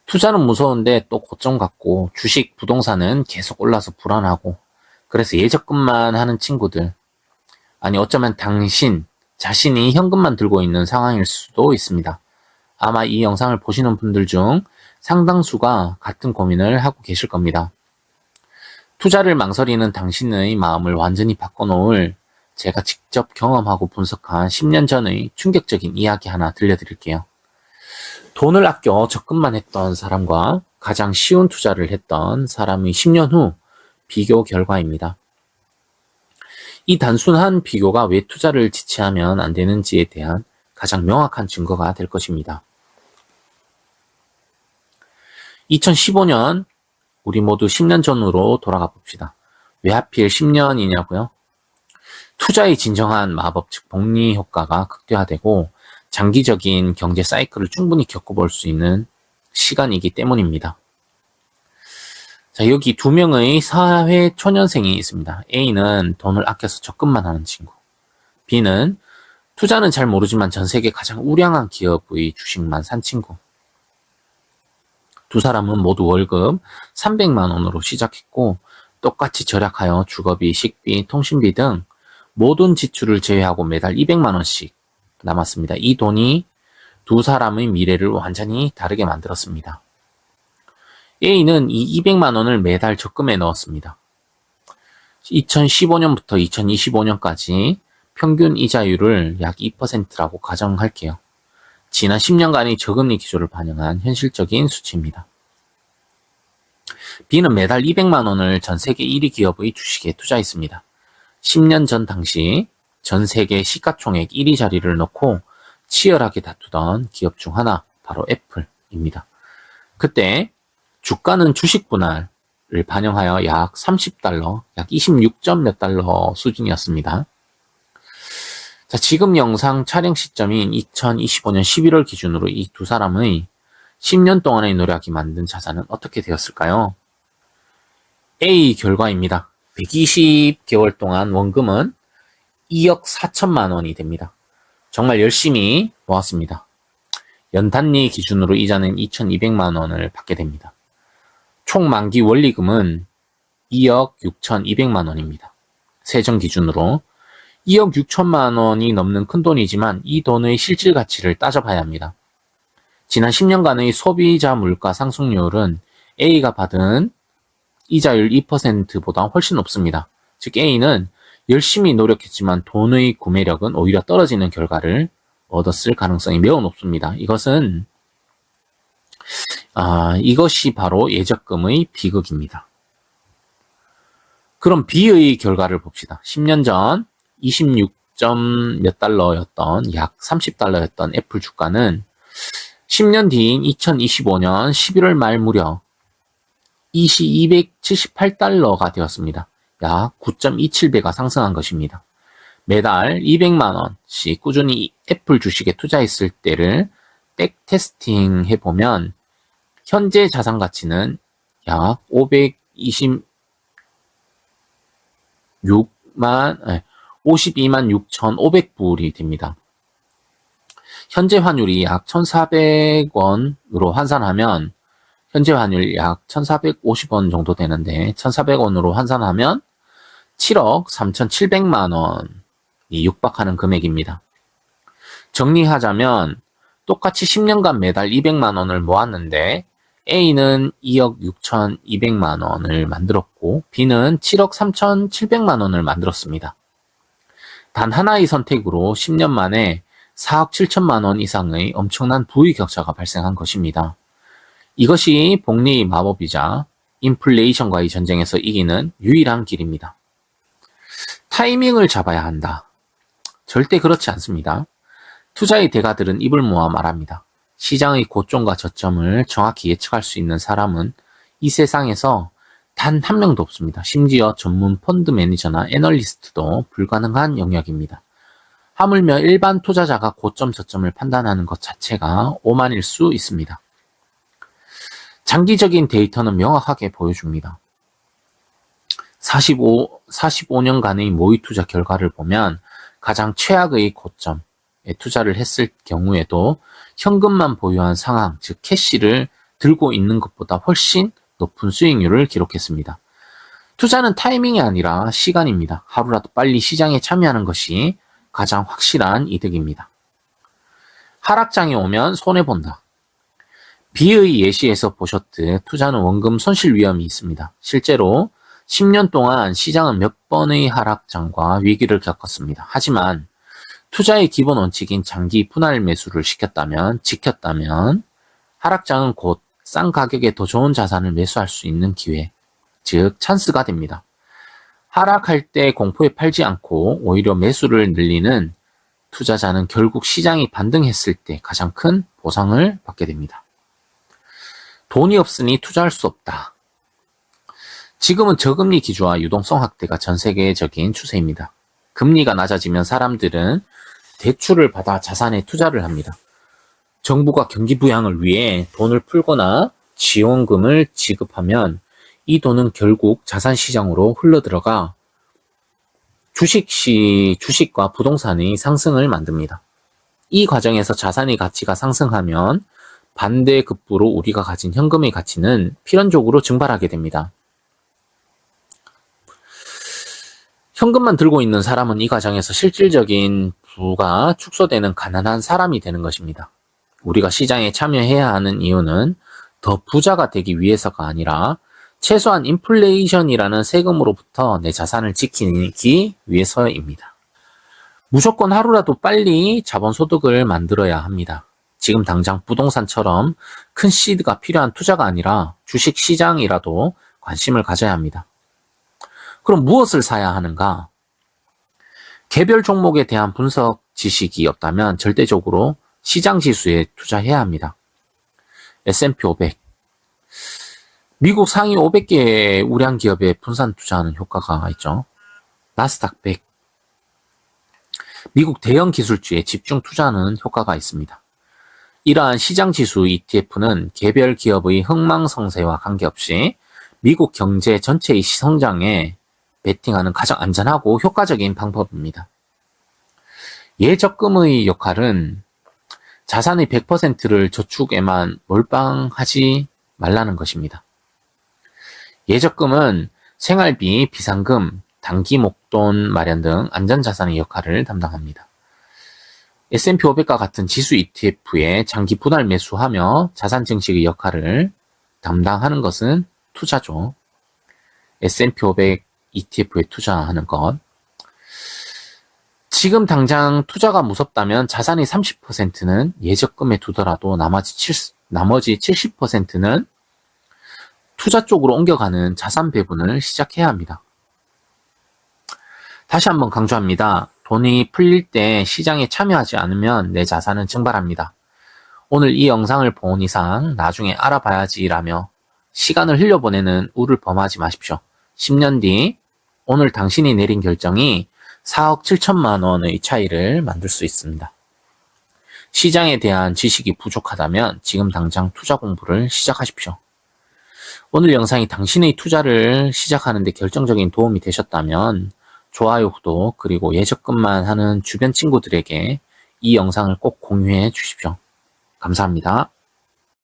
투자는 무서운데 또 고점 같고 주식, 부동산은 계속 올라서 불안하고 그래서 예적금만 하는 친구들 아니 어쩌면 당신 자신이 현금만 들고 있는 상황일 수도 있습니다. 아마 이 영상을 보시는 분들 중 상당수가 같은 고민을 하고 계실 겁니다. 투자를 망설이는 당신의 마음을 완전히 바꿔놓을 제가 직접 경험하고 분석한 10년 전의 충격적인 이야기 하나 들려드릴게요. 돈을 아껴 적금만 했던 사람과 가장 쉬운 투자를 했던 사람의 10년 후 비교 결과입니다. 이 단순한 비교가 왜 투자를 지체하면 안 되는지에 대한 가장 명확한 증거가 될 것입니다. 2015년 우리 모두 10년 전으로 돌아가 봅시다. 왜 하필 10년이냐고요? 투자의 진정한 마법, 즉 복리 효과가 극대화되고 장기적인 경제 사이클을 충분히 겪어볼 수 있는 시간이기 때문입니다. 자, 여기 두 명의 사회 초년생이 있습니다. A는 돈을 아껴서 적금만 하는 친구. B는 투자는 잘 모르지만 전 세계 가장 우량한 기업의 주식만 산 친구. 두 사람은 모두 월급 300만 원으로 시작했고 똑같이 절약하여 주거비, 식비, 통신비 등 모든 지출을 제외하고 매달 200만 원씩 남았습니다. 이 돈이 두 사람의 미래를 완전히 다르게 만들었습니다. A는 이 200만 원을 매달 적금에 넣었습니다. 2015년부터 2025년까지 평균 이자율을 약 2%라고 가정할게요. 지난 10년간의 저금리 기조를 반영한 현실적인 수치입니다. B는 매달 200만 원을 전 세계 1위 기업의 주식에 투자했습니다. 10년 전 당시 전 세계 시가총액 1위 자리를 놓고 치열하게 다투던 기업 중 하나, 바로 애플입니다. 그때 주가는 주식 분할을 반영하여 약 30달러, 약 26점 몇 달러 수준이었습니다. 자, 지금 영상 촬영 시점인 2025년 11월 기준으로 이 두 사람의 10년 동안의 노력이 만든 자산은 어떻게 되었을까요? A 결과입니다. 120개월 동안 원금은 2억 4천만 원이 됩니다. 정말 열심히 모았습니다. 연단리 기준으로 이자는 2,200만 원을 받게 됩니다. 총 만기 원리금은 2억 6,200만 원입니다. 세전 기준으로 2억 6천만 원이 넘는 큰 돈이지만 이 돈의 실질 가치를 따져봐야 합니다. 지난 10년간의 소비자 물가 상승률은 A가 받은 이자율 2%보다 훨씬 높습니다. 즉 A는 열심히 노력했지만 돈의 구매력은 오히려 떨어지는 결과를 얻었을 가능성이 매우 높습니다. 이것이 바로 예적금의 비극입니다. 그럼 B의 결과를 봅시다. 10년 전 26점 몇 달러였던 약 30달러였던 애플 주가는 10년 뒤인 2025년 11월 말 무렵 278달러가 되었습니다. 약 9.27배가 상승한 것입니다. 매달 200만 원씩 꾸준히 애플 주식에 투자했을 때를 백테스팅 해보면 현재 자산 가치는 약 52만 6,500불이 됩니다. 현재 환율이 약 1,400원으로 환산하면 현재 환율 약 1,450원 정도 되는데 1,400원으로 환산하면 7억 3,700만 원이 육박하는 금액입니다. 정리하자면 똑같이 10년간 매달 200만 원을 모았는데 A는 2억 6,200만 원을 만들었고 B는 7억 3,700만 원을 만들었습니다. 단 하나의 선택으로 10년 만에 4억 7천만 원 이상의 엄청난 부의 격차가 발생한 것입니다. 이것이 복리의 마법이자 인플레이션과의 전쟁에서 이기는 유일한 길입니다. 타이밍을 잡아야 한다. 절대 그렇지 않습니다. 투자의 대가들은 입을 모아 말합니다. 시장의 고점과 저점을 정확히 예측할 수 있는 사람은 이 세상에서 단 한 명도 없습니다. 심지어 전문 펀드 매니저나 애널리스트도 불가능한 영역입니다. 하물며 일반 투자자가 고점 저점을 판단하는 것 자체가 오만일 수 있습니다. 장기적인 데이터는 명확하게 보여줍니다. 45년간의 모의 투자 결과를 보면 가장 최악의 고점에 투자를 했을 경우에도 현금만 보유한 상황, 즉 캐시를 들고 있는 것보다 훨씬 높은 수익률을 기록했습니다. 투자는 타이밍이 아니라 시간입니다. 하루라도 빨리 시장에 참여하는 것이 가장 확실한 이득입니다. 하락장이 오면 손해본다. B의 예시에서 보셨듯 투자는 원금 손실 위험이 있습니다. 실제로 10년 동안 시장은 몇 번의 하락장과 위기를 겪었습니다. 하지만 투자의 기본 원칙인 장기 분할 매수를 지켰다면 하락장은 곧 싼 가격에 더 좋은 자산을 매수할 수 있는 기회, 즉 찬스가 됩니다. 하락할 때 공포에 팔지 않고 오히려 매수를 늘리는 투자자는 결국 시장이 반등했을 때 가장 큰 보상을 받게 됩니다. 돈이 없으니 투자할 수 없다. 지금은 저금리 기조와 유동성 확대가 전 세계적인 추세입니다. 금리가 낮아지면 사람들은 대출을 받아 자산에 투자를 합니다. 정부가 경기 부양을 위해 돈을 풀거나 지원금을 지급하면 이 돈은 결국 자산 시장으로 흘러들어가 주식과 부동산의 상승을 만듭니다. 이 과정에서 자산의 가치가 상승하면 반대급부로 우리가 가진 현금의 가치는 필연적으로 증발하게 됩니다. 현금만 들고 있는 사람은 이 과정에서 실질적인 부가 축소되는 가난한 사람이 되는 것입니다. 우리가 시장에 참여해야 하는 이유는 더 부자가 되기 위해서가 아니라 최소한 인플레이션이라는 세금으로부터 내 자산을 지키기 위해서입니다. 무조건 하루라도 빨리 자본소득을 만들어야 합니다. 지금 당장 부동산처럼 큰 시드가 필요한 투자가 아니라 주식시장이라도 관심을 가져야 합니다. 그럼 무엇을 사야 하는가? 개별 종목에 대한 분석 지식이 없다면 절대적으로 시장 지수에 투자해야 합니다. S&P 500. 미국 상위 500개의 우량 기업에 분산 투자하는 효과가 있죠. 나스닥 100. 미국 대형 기술주에 집중 투자하는 효과가 있습니다. 이러한 시장 지수 ETF는 개별 기업의 흥망성쇠와 관계없이 미국 경제 전체의 성장에 베팅하는 가장 안전하고 효과적인 방법입니다. 예적금의 역할은 자산의 100%를 저축에만 몰빵하지 말라는 것입니다. 예적금은 생활비, 비상금, 단기 목돈 마련 등 안전자산의 역할을 담당합니다. S&P 500과 같은 지수 ETF에 장기 분할 매수하며 자산 증식의 역할을 담당하는 것은 투자죠. S&P 500 ETF에 투자하는 것. 지금 당장 투자가 무섭다면 자산의 30%는 예적금에 두더라도 나머지 70%는 투자 쪽으로 옮겨가는 자산 배분을 시작해야 합니다. 다시 한번 강조합니다. 돈이 풀릴 때 시장에 참여하지 않으면 내 자산은 증발합니다. 오늘 이 영상을 본 이상 나중에 알아봐야지라며 시간을 흘려보내는 우를 범하지 마십시오. 10년 뒤 오늘 당신이 내린 결정이 4억 7천만 원의 차이를 만들 수 있습니다. 시장에 대한 지식이 부족하다면 지금 당장 투자 공부를 시작하십시오. 오늘 영상이 당신의 투자를 시작하는 데 결정적인 도움이 되셨다면 좋아요, 구독, 그리고 예적금만 하는 주변 친구들에게 이 영상을 꼭 공유해 주십시오. 감사합니다.